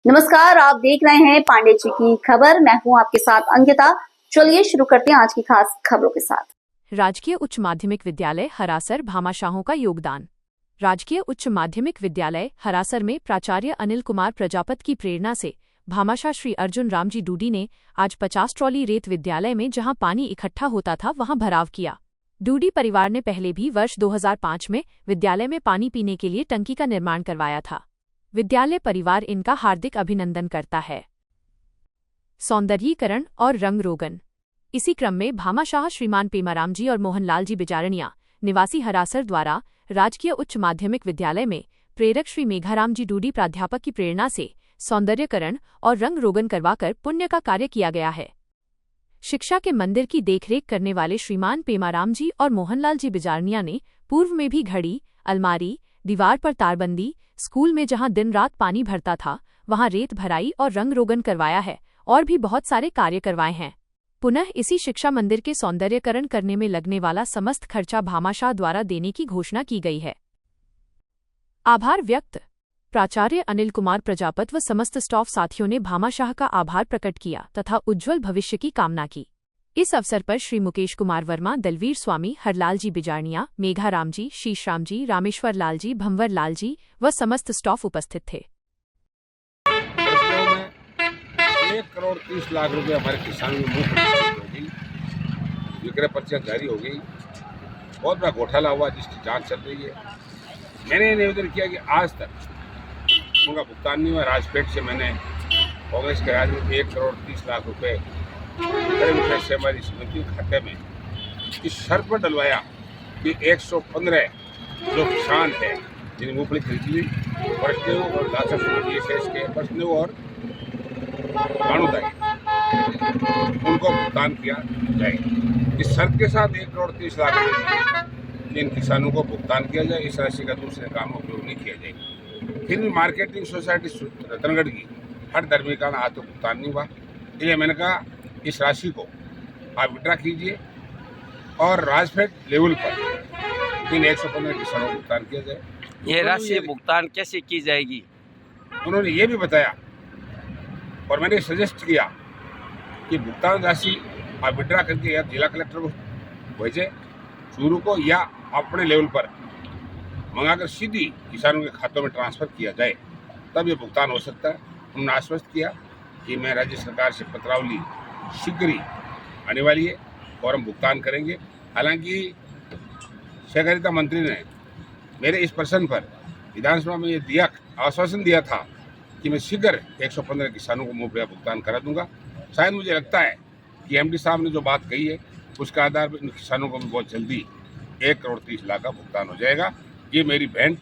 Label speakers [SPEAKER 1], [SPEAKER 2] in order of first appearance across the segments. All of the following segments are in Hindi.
[SPEAKER 1] नमस्कार, आप देख रहे हैं पांडे जी की खबर। मैं हूं आपके साथ अंकिता। चलिए शुरू करते हैं आज की खास खबरों के साथ।
[SPEAKER 2] राजकीय उच्च माध्यमिक विद्यालय हरासर भामाशाहों का योगदान। राजकीय उच्च माध्यमिक विद्यालय हरासर में प्राचार्य अनिल कुमार प्रजापत की प्रेरणा से भामाशाह श्री अर्जुन रामजी डूडी ने आज 50 ट्रॉली रेत विद्यालय में जहां पानी इकट्ठा होता था वहां भराव किया। डूडी परिवार ने पहले भी वर्ष 2005 में विद्यालय में पानी पीने के लिए टंकी का निर्माण करवाया था। विद्यालय परिवार इनका हार्दिक अभिनंदन करता है। सौंदर्यीकरण और रंग रोगन। इसी क्रम में भामाशाह श्रीमान पेमाराम जी और मोहनलाल जी बिजारनिया निवासी हरासर द्वारा राजकीय उच्च माध्यमिक विद्यालय में प्रेरक श्री मेघाराम जी डूडी प्राध्यापक की प्रेरणा से सौंदर्यकरण और रंग रोगन करवाकर पुण्य का कार्य किया गया है। शिक्षा के मंदिर की देखरेख करने वाले श्रीमान पेमाराम जी और मोहनलाल जी बिजारनिया ने पूर्व में भी घड़ी, अलमारी, दीवार पर तारबंदी, स्कूल में जहां दिन रात पानी भरता था वहां रेत भराई और रंग रोगन करवाया है और भी बहुत सारे कार्य करवाए हैं। पुनः इसी शिक्षा मंदिर के सौंदर्यकरण करने में लगने वाला समस्त खर्चा भामाशाह द्वारा देने की घोषणा की गई है। आभार व्यक्त। प्राचार्य अनिल कुमार प्रजापत व समस्त स्टाफ साथियों ने भामाशाह का आभार प्रकट किया तथा उज्ज्वल भविष्य की कामना की। इस अवसर पर श्री मुकेश कुमार वर्मा, दलवीर स्वामी, हरलाल जी बिजारनिया, मेघाराम जी, शीशराम जी, रामेश्वर लाल जी, भंवर लाल जी व समस्त स्टाफ उपस्थित थे।
[SPEAKER 3] 1,30,00,000 रुपए हमारे किसानों में मुफ्त होगी। विक्रय पर्चियाँ जारी हो गई। बहुत बड़ा घोटाला हुआ जिसकी जांच चल रही है। मैंने निवेदन किया कि आज तक उनका भुगतान नहीं हुआ। राजपेट से मैंने कांग्रेस के राज में 1,30,00,000 रुपए से हमारी समिति खाते में इस शर्त पर डलवाया कि 115 जो किसान है जिन्हें मूंगफली खरीदी वैष्णव और लासर के वैष्णव और उनको भुगतान किया जाए। इस शर्त के साथ 1,30,00,000 इन किसानों को भुगतान किया जाए। इस राशि का दूसरे काम उपयोग नहीं किया जाएगा। फिर भी मार्केटिंग सोसाइटी रतनगढ़ की हर धर्मी का आज तो भुगतान नहीं हुआ। इसलिए मैंने कहा इस राशि को आप विड्रा कीजिए और राजफेड लेवल पर इन 115 किसानों को भुगतान किया जाए।
[SPEAKER 4] ये राशि भुगतान कैसे की जाएगी?
[SPEAKER 3] उन्होंने ये भी बताया और मैंने सजेस्ट किया कि भुगतान राशि आप विड्रा करके या जिला कलेक्टर को भेजें चूरू को या अपने लेवल पर मंगाकर सीधी किसानों के खातों में ट्रांसफ़र किया जाए, तब ये भुगतान हो सकता है। उन्होंने आश्वस्त किया कि मैं राज्य सरकार से पत्रावली शीघ्र ही आने वाली है और हम भुगतान करेंगे। हालांकि सहकारिता मंत्री ने मेरे इस प्रश्न पर विधानसभा में ये आश्वासन दिया था कि मैं शीघ्र 115 किसानों को मुफ्त भुगतान करा दूंगा। शायद मुझे लगता है कि एमडी साहब ने जो बात कही है उसके आधार पर इन किसानों को भी बहुत जल्दी 1,30,00,000 का भुगतान हो जाएगा। ये मेरी भेंट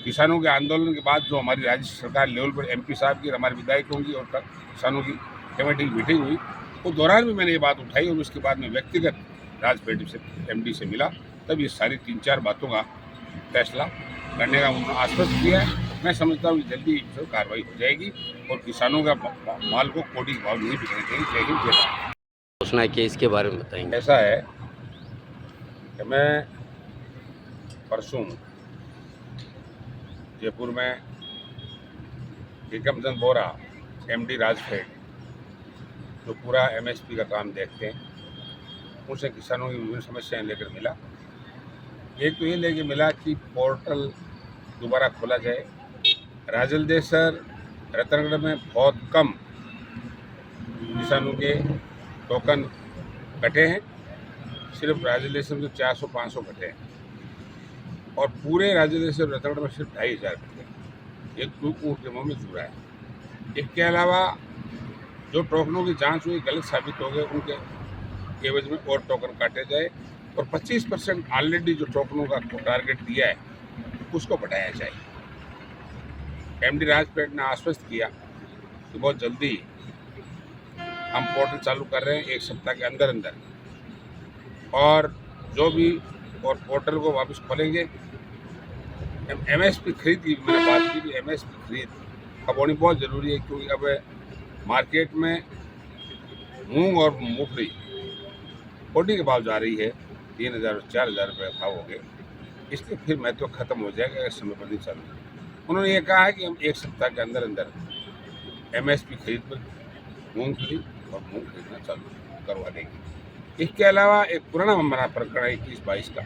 [SPEAKER 3] किसानों के आंदोलन के बाद जो हमारी राज्य सरकार लेवल पर एमपी साहब की और हमारे विधायकों की और किसानों की कमेटी की मीटिंग हुई उस दौरान भी मैंने ये बात उठाई और उसके बाद में व्यक्तिगत राजपेट से एमडी से मिला, तब ये सारी 3-4 बातों का फैसला करने का उन्होंने आश्वस्त किया है। मैं समझता हूँ कि जल्दी कार्रवाई हो जाएगी और किसानों का माल को कोड़ी भाव नहीं बिकने चाहिए। जय हिंद, जय भारत।
[SPEAKER 4] घोषणा है कि इसके बारे में बताएंगे।
[SPEAKER 3] ऐसा है कि मैं परसों जयपुर में एकमचंद बोरा एमडी राजफेड जो पूरा एमएसपी का काम देखते हैं उनसे किसानों की विभिन्न समस्याएं लेकर मिला। एक तो ये लेके मिला कि पोर्टल दोबारा खोला जाए। राजलदेसर रतनगढ़ में बहुत कम किसानों के टोकन कटे हैं, सिर्फ राजलदेसर में 400-500 कटे हैं और पूरे राजलदेसर रतनगढ़ में सिर्फ 2,500 कटे हैं। एक ऊँट के मुँह में चूरा है। इसके अलावा जो टोकनों की जांच हुई गलत साबित हो गए, उनके एवज में और टोकन काटे जाए और 25% ऑलरेडी जो टोकनों का टारगेट दिया है उसको बढ़ाया जाए। एमडी राजपेट ने आश्वस्त किया कि बहुत जल्दी हम पोर्टल चालू कर रहे हैं, 1 सप्ताह के अंदर अंदर, और जो भी और पोर्टल को वापस खोलेंगे। एमएसपी खरीद की मैंने बात की कि एमएसपी खरीद अब होनी बहुत ज़रूरी है, क्योंकि अब मार्केट में मूंग और मूंगफली कोटी के भाव जा रही है 3,000 और 4,000 रुपये भाव हो गए। इसलिए फिर महत्व खत्म हो जाएगा अगर समय पर नहीं चालू। उन्होंने ये कहा है कि हम 1 सप्ताह के अंदर अंदर MSP खरीद पर मूंगफली और मूंग खरीदना चालू करवा देंगे। इसके अलावा एक पुराना बना प्रकरण है 21-22 का,